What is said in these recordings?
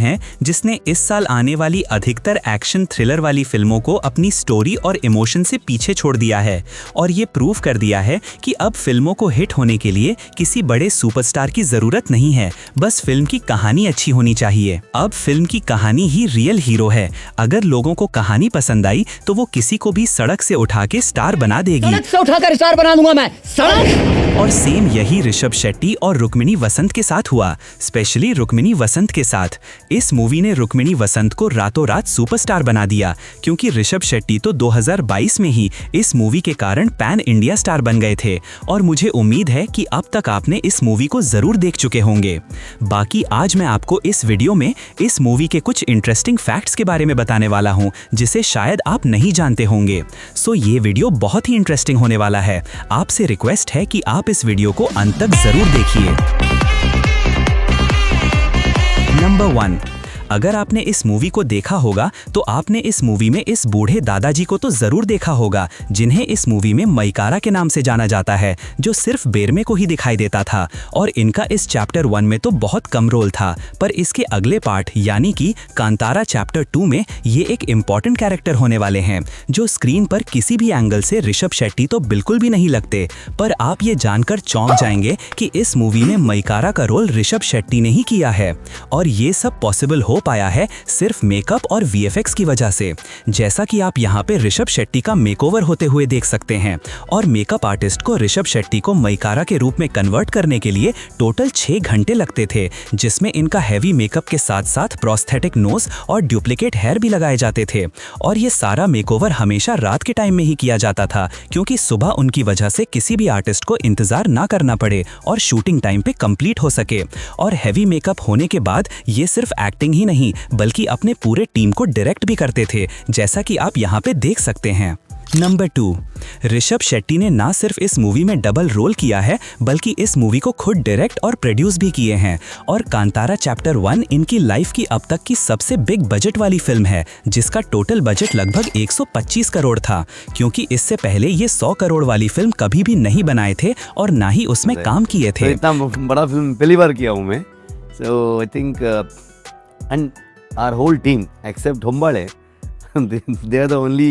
हैं जिसने इस साल आने वाली अधिकतर एक्शन थ्रिलर वाली फिल्मों को अपनी स्टोरी और इमोशन से पीछे छोड़ दिया है और ये प्रूव कर दिया है कि अब फिल्मों को हिट होने के लिए किसी बड़े सुपरस्टार की जरूरत नहीं है, बस फिल्म की कहानी अच्छी होनी चाहिए। अब फिल्म की कहानी ही रियल हीरो है। अगर लोगों को कहानी पसंद आई तो वो किसी को भी सड़क से उठा के स्टार बना देगी। सड़क से उठाकर स्टार बना दूंगा मैं, सड़क। और सेम यही ऋषभ शेट्टी और रुक्मिणी वसंत के साथ हुआ, स्पेशली रुक्मिणी वसंत के साथ। इस मूवी ने रुक्मिणी वसंत को रातों रात सुपरस्टार बना दिया, क्योंकि ऋषभ शेट्टी तो 2022 में ही इस मूवी के कारण पैन इंडिया स्टार बन गए थे। और मुझे उम्मीद है कि अब तक आपने इस मूवी को जरूर देख चुके होंगे। बाकी आज मैं आपको इस वीडियो में इस मूवी के कुछ इंटरेस्टिंग फैक्ट्स के बारे में बताने वाला हूं, जिसे शायद आप नहीं जानते होंगे। सो ये वीडियो बहुत ही इंटरेस्टिंग होने वाला है। आपसे रिक्वेस्ट है कि आप इस वीडियो को अंत तक जरूर देखिए। नंबर 1, अगर आपने इस मूवी को देखा होगा तो आपने इस मूवी में इस बूढ़े दादाजी को तो जरूर देखा होगा, जिन्हें इस मूवी में मैकारा के नाम से जाना जाता है, जो सिर्फ बेरमे को ही दिखाई देता था। और इनका इस चैप्टर 1 में तो बहुत कम रोल था, पर इसके अगले पार्ट यानी कि कांतारा चैप्टर 2 में ये एक इम्पॉर्टेंट कैरेक्टर होने वाले हैं, जो स्क्रीन पर किसी भी एंगल से ऋषभ शेट्टी तो बिल्कुल भी नहीं लगते। पर आप ये जानकर चौंक जाएंगे कि इस मूवी में मैकारा का रोल ऋषभ शेट्टी ने ही किया है। और ये सब पॉसिबल हो पाया है सिर्फ मेकअप और वीएफएक्स की वजह से। जैसा कि आप यहाँ पे ऋषभ शेट्टी का मेकओवर होते हुए देख सकते हैं। और मेकअप आर्टिस्ट को ऋषभ शेट्टी को मैकारा के रूप में कन्वर्ट करने के लिए टोटल 6 घंटे लगते थे, जिसमें इनका हैवी मेकअप के साथ साथ प्रोस्थेटिक नोज और डुप्लीकेट हेयर भी लगाए जाते थे। और ये सारा मेकओवर हमेशा रात के टाइम में ही किया जाता था, क्योंकि सुबह उनकी वजह से किसी भी आर्टिस्ट को इंतजार ना करना पड़े और शूटिंग टाइम पे कंप्लीट हो सके। और हैवी मेकअप होने के बाद ये सिर्फ एक्टिंग ही नहीं बल्कि अपने पूरे टीम को डायरेक्ट भी करते थे, जैसा कि आप यहाँ पे देख सकते हैं। नंबर 2, ऋषभ शेट्टी ने ना सिर्फ इस मूवी में डबल रोल किया है, बल्कि इस मूवी को खुद डायरेक्ट और प्रोड्यूस भी किए हैं। और कांतारा चैप्टर 1 इनकी लाइफ की अब तक की सबसे बिग बजट वाली फिल्म है, जिसका टोटल बजट लगभग 125 करोड़ था, क्योंकि इससे पहले ये 100 करोड़ वाली फिल्म कभी भी नहीं बनाए थे और ना ही उसमें काम किए थे। इतना बड़ा फिल्म पहली बार किया हूँ मैं। So I think and our whole team except Hombale, they are the only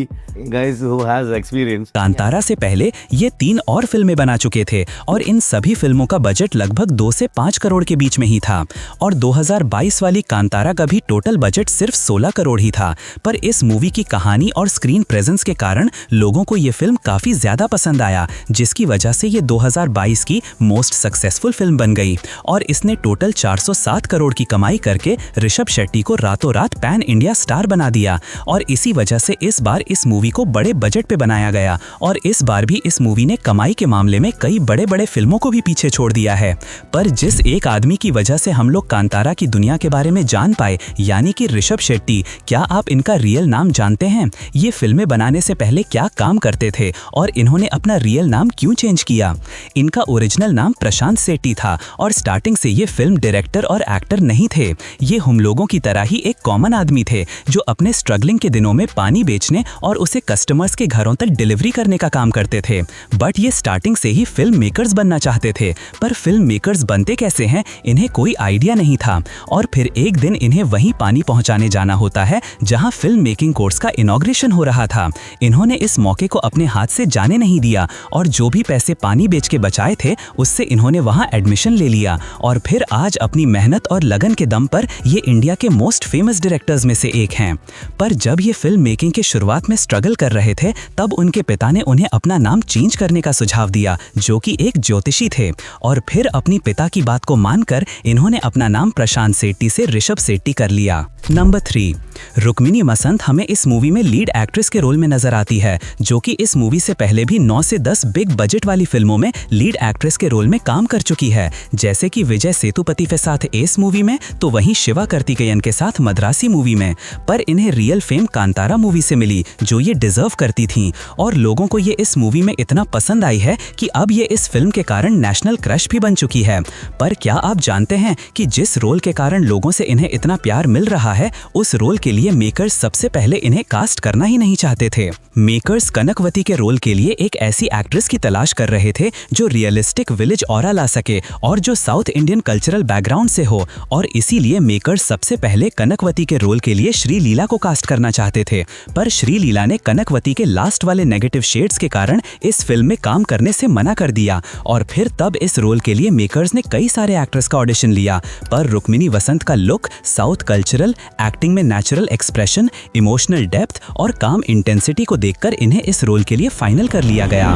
guys who has experience. Kantara से पहले ये 3 और फिल्में बना चुके थे और इन सभी फिल्मों का बजट लगभग 2 से 5 करोड़ के बीच में ही था। और 2022 वाली कांतारा का भी टोटल बजट सिर्फ 16 करोड़ ही था। पर इस मूवी की कहानी और स्क्रीन प्रेजेंस के कारण लोगों को ये फिल्म काफी ज्यादा पसंद आया, जिसकी वजह से ये 2022 की मोस्ट सक्सेसफुल फिल्म बन गई। और इसने टोटल 407 करोड़ की कमाई करके ऋषभ शेट्टी को रातों रात पैन इंडिया स्टार बना दिया। और इसी वजह से इस बार इस मूवी को बड़े बजट पे बनाया गया और इस बार भी इस मूवी ने कमाई के मामले में कई बड़े बड़े फिल्मों को भी पीछे छोड़ दिया है। पर जिस एक आदमी की वजह से हम लोग कांतारा की दुनिया के बारे में जान पाए, यानी कि ऋषभ शेट्टी, क्या आप इनका रियल नाम जानते हैं? ये फिल्में बनाने से पहले क्या काम करते थे और इन्होंने अपना रियल नाम क्यों चेंज किया? इनका ओरिजिनल नाम प्रशांत सेठी था और स्टार्टिंग से ये फिल्म डायरेक्टर और एक्टर नहीं थे। ये हम लोगों की तरह ही एक कॉमन आदमी थे, जो अपने स्ट्रगलिंग के दिनों में पानी बेचने और उसे कस्टमर्स के घरों तक डिलीवरी करने का काम करते थे। बट ये स्टार्टिंग से ही फिल्म मेकर्स बनना चाहते थे, पर फिल्म मेकर्स बनते कैसे हैं इन्हें कोई आइडिया नहीं था। और फिर एक दिन इन्हें वहीं पानी पहुंचाने जाना होता है जहां फिल्म मेकिंग कोर्स का इनॉग्रेशन हो रहा था। इन्होंने इस मौके को अपने हाथ से जाने नहीं दिया और जो भी पैसे पानी बेच के बचाए थे उससे इन्होंने वहां एडमिशन ले लिया। और फिर आज अपनी मेहनत और लगन के दम पर ये इंडिया के मोस्ट फेमस डायरेक्टर्स में से एक हैं। पर जब ये फिल्म मेकिंग के शुरुआत में स्ट्रगल कर रहे थे, तब उनके पिता ने उन्हें अपना नाम चेंज करने का सुझाव दिया, जो कि एक ज्योतिषी थे। और फिर अपनी पिता की बात को मानकर इन्होंने अपना नाम प्रशांत सेठी से ऋषभ शेट्टी कर लिया। नंबर 3, रुक्मिणी वसंत हमें इस मूवी में लीड एक्ट्रेस के रोल में नजर आती है, जो कि इस मूवी से पहले भी 9 से 10 बिग बजट वाली फिल्मों में लीड एक्ट्रेस के रोल में काम कर चुकी है, जैसे कि विजय सेतुपति के साथ एस मूवी में, तो वहीं शिवा कार्तिकेयन के साथ मद्रासी मूवी में। पर इन्हें रियल फेम कांतारा मूवी से मिली, जो ये डिजर्व करती थी। और लोगों को ये इस मूवी में इतना पसंद आई है कि अब ये इस फिल्म के कारण नेशनल क्रश भी बन चुकी है। पर क्या आप जानते हैं कि जिस रोल के कारण लोगों से इन्हें इतना प्यार मिल रहा है, उस रोल के लिए मेकर्स सबसे पहले इन्हें कास्ट करना ही नहीं चाहते थे। मेकर्स कनकवती के रोल के लिए एक ऐसी एक्ट्रेस की तलाश कर रहे थे जो रियलिस्टिक विलेज ऑरा ला सके और जो साउथ इंडियन कल्चरल बैकग्राउंड से हो, और इसीलिए मेकर्स सबसे पहले कनकवती के रोल के लिए श्री लीला को कास्ट करना चाहते थे। पर श्री लीला ने कनकवती के लास्ट वाले नेगेटिव शेड्स के कारण इस फिल्म में काम करने से मना कर दिया, और फिर तब इस रोल के लिए मेकर्स ने कई सारे एक्टर्स का ऑडिशन लिया। पर रुक्मिणी वसंत का लुक, साउथ कल्चरल, एक्टिंग में नेचुरल एक्सप्रेशन, इमोशनल डेप्थ और काम इंटेंसिटी को देखकर इन्हें इस रोल के लिए फाइनल कर लिया गया।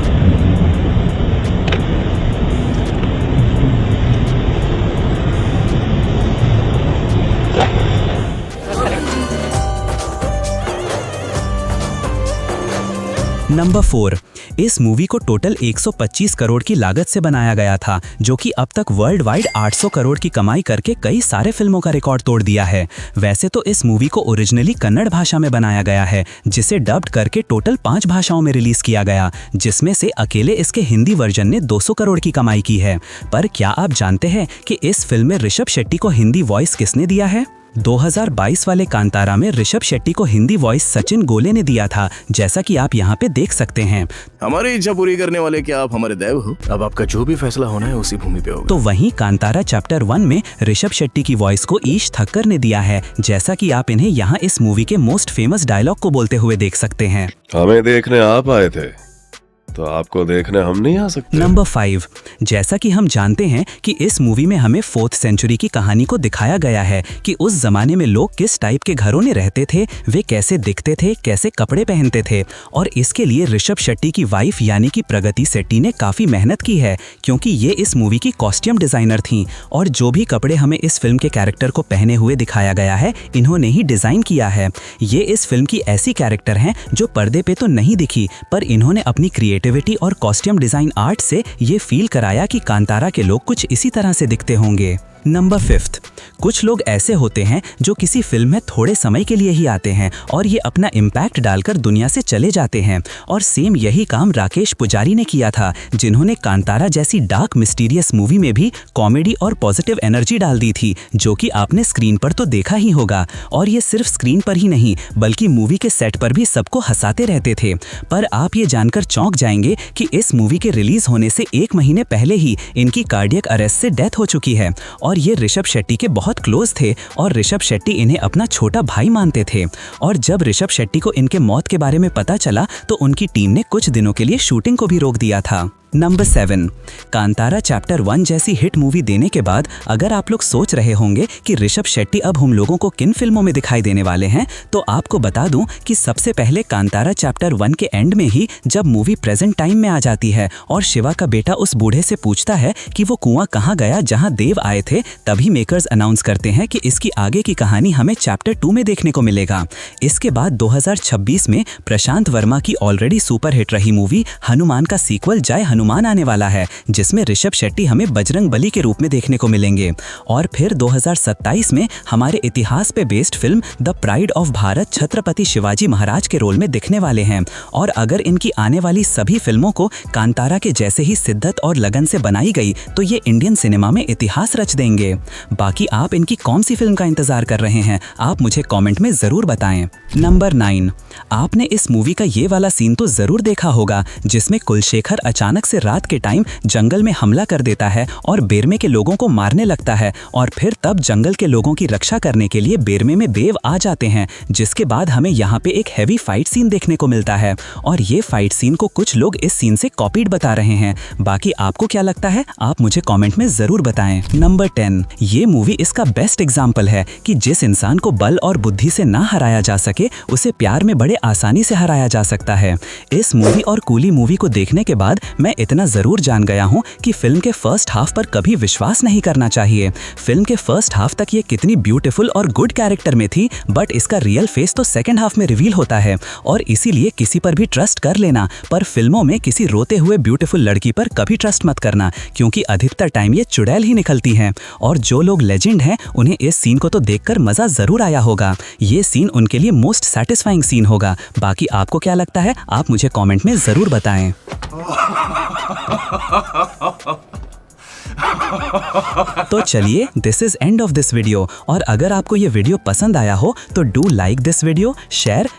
नंबर 4, इस मूवी को टोटल 125 करोड़ की लागत से बनाया गया था, जो कि अब तक वर्ल्ड वाइड 800 करोड़ की कमाई करके कई सारे फिल्मों का रिकॉर्ड तोड़ दिया है। वैसे तो इस मूवी को ओरिजिनली कन्नड़ भाषा में बनाया गया है, जिसे डब्ड करके टोटल 5 भाषाओं में रिलीज किया गया, जिसमें से अकेले इसके हिंदी वर्जन ने 200 करोड़ की कमाई की है। पर क्या आप जानते हैं कि इस फिल्म में ऋषभ शेट्टी को हिंदी वॉइस किसने दिया है? 2022 वाले कांतारा में ऋषभ शेट्टी को हिंदी वॉइस सचिन गोले ने दिया था, जैसा कि आप यहाँ पे देख सकते हैं। हमारी इच्छा पूरी करने वाले क्या आप हमारे देव हो? अब आपका जो भी फैसला होना है उसी भूमि पे होगा। तो वहीं कांतारा चैप्टर 1 में ऋषभ शेट्टी की वॉइस को ईश ठक्कर ने दिया है, जैसा कि आप इन्हें यहाँ इस मूवी के मोस्ट फेमस डायलॉग को बोलते हुए देख सकते हैं। हमें देखने आप आए थे तो आपको देखने हम नहीं आ सकते। नंबर 5, जैसा कि हम जानते हैं कि इस मूवी में हमें 4th सेंचुरी की कहानी को दिखाया गया है कि उस जमाने में लोग किस टाइप के घरों में रहते थे, वे कैसे दिखते थे, कैसे कपड़े पहनते थे। और इसके लिए ऋषभ शेट्टी की वाइफ यानी कि प्रगति सेट्टी ने काफ़ी मेहनत की है, क्योंकि ये इस मूवी की कॉस्ट्यूम डिज़ाइनर थीं, और जो भी कपड़े हमें इस फिल्म के कैरेक्टर को पहने हुए दिखाया गया है, इन्होंने ही डिज़ाइन किया है। ये इस फिल्म की ऐसी कैरेक्टर हैं जो पर्दे पे तो नहीं दिखी, पर इन्होंने अपनी क्रिएटिविटी और कॉस्ट्यूम डिजाइन आर्ट से ये फील कराया कि कांतारा के लोग कुछ इसी तरह से दिखते होंगे। नंबर 5, कुछ लोग ऐसे होते हैं जो किसी फिल्म में थोड़े समय के लिए ही आते हैं और ये अपना इम्पैक्ट डालकर दुनिया से चले जाते हैं, और सेम यही काम राकेश पुजारी ने किया था, जिन्होंने कांतारा जैसी डार्क मिस्टीरियस मूवी में भी कॉमेडी और पॉजिटिव एनर्जी डाल दी थी, जो कि आपने स्क्रीन पर तो देखा ही होगा। और ये सिर्फ स्क्रीन पर ही नहीं बल्कि मूवी के सेट पर भी सबको हंसाते रहते थे। पर आप ये जानकर चौंक जाएंगे कि इस मूवी के रिलीज होने से 1 महीने पहले ही इनकी कार्डियक अरेस्ट से डेथ हो चुकी है, और ये ऋषभ शेट्टी के बहुत क्लोज थे और ऋषभ शेट्टी इन्हें अपना छोटा भाई मानते थे। और जब ऋषभ शेट्टी को इनके मौत के बारे में पता चला तो उनकी टीम ने कुछ दिनों के लिए शूटिंग को भी रोक दिया था। नंबर 7, कांतारा चैप्टर 1 जैसी हिट मूवी देने के बाद अगर आप लोग सोच रहे होंगे कि ऋषभ शेट्टी अब हम लोगों को किन फिल्मों में दिखाई देने वाले हैं, तो आपको बता दूं कि सबसे पहले कांतारा चैप्टर 1 के एंड में ही जब मूवी प्रेजेंट टाइम में आ जाती है और शिवा का बेटा उस बूढ़े से पूछता है कि वो कुआं कहाँ गया जहां देव आए थे, तभी मेकर्स अनाउंस करते हैं कि इसकी आगे की कहानी हमें चैप्टर 2 में देखने को मिलेगा। इसके बाद 2026 में प्रशांत वर्मा की ऑलरेडी सुपर हिट रही मूवी हनुमान का सीक्वल जय हनुमान आने वाला है, जिसमें ऋषभ शेट्टी हमें बजरंग बली के रूप में देखने को मिलेंगे। और फिर 2027 में हमारे इतिहास पे based film the pride of Bharat Chhatrapati Shivaji Maharaj के रोल में दिखने वाले हैं। और अगर इनकी आने वाली सभी फिल्मों को कांतारा के जैसे ही शिद्दत और लगन से बनाई गई तो ये इंडियन सिनेमा में इतिहास रच देंगे। बाकी आप इनकी कौन सी फिल्म का इंतजार कर रहे हैं, आप मुझे कॉमेंट में जरूर बताएं। नंबर 9, आपने इस मूवी का ये वाला सीन तो जरूर देखा होगा जिसमें कुलशेखर अचानक से रात के टाइम जंगल में हमला कर देता है और बेरमे के लोगों को मारने लगता है, और फिर तब जंगल के लोगों की रक्षा करने के लिए बेरमे में देव आ जाते हैं, जिसके बाद हमें यहाँ पे एक हैवी फाइट सीन देखने को मिलता है। और ये फाइट सीन को कुछ लोग इस सीन से कॉपीड बता रहे हैं। बाकी आपको क्या लगता है, आप मुझे कॉमेंट में जरूर बताएं। नंबर 10, ये मूवी इसका बेस्ट एग्जाम्पल है कि जिस इंसान को बल और बुद्धि से ना हराया जा सके उसे प्यार में बड़े आसानी से हराया जा सकता है। इस मूवी और कूली मूवी को देखने के बाद मैं इतना जरूर जान गया हूँ कि फिल्म के फर्स्ट हाफ पर कभी विश्वास नहीं करना चाहिए। फिल्म के फर्स्ट हाफ तक ये कितनी ब्यूटीफुल और गुड कैरेक्टर में थी, बट इसका रियल फेस तो सेकंड हाफ में रिवील होता है, और इसीलिए किसी पर भी ट्रस्ट कर लेना, पर फिल्मों में किसी रोते हुए ब्यूटीफुल लड़की पर कभी ट्रस्ट मत करना, क्योंकि अधिकतर टाइम ये चुड़ैल ही निकलती हैं। और जो लोग लेजेंड हैं उन्हें इस सीन को तो देखकर मजा जरूर आया होगा। ये सीन उनके लिए मोस्ट सेटिस्फाइंग सीन होगा। बाकी आपको क्या लगता है, आप मुझे कॉमेंट में जरूर बताएं। तो चलिए, this is end of this video. और अगर आपको ये वीडियो पसंद आया हो तो do like this video, share,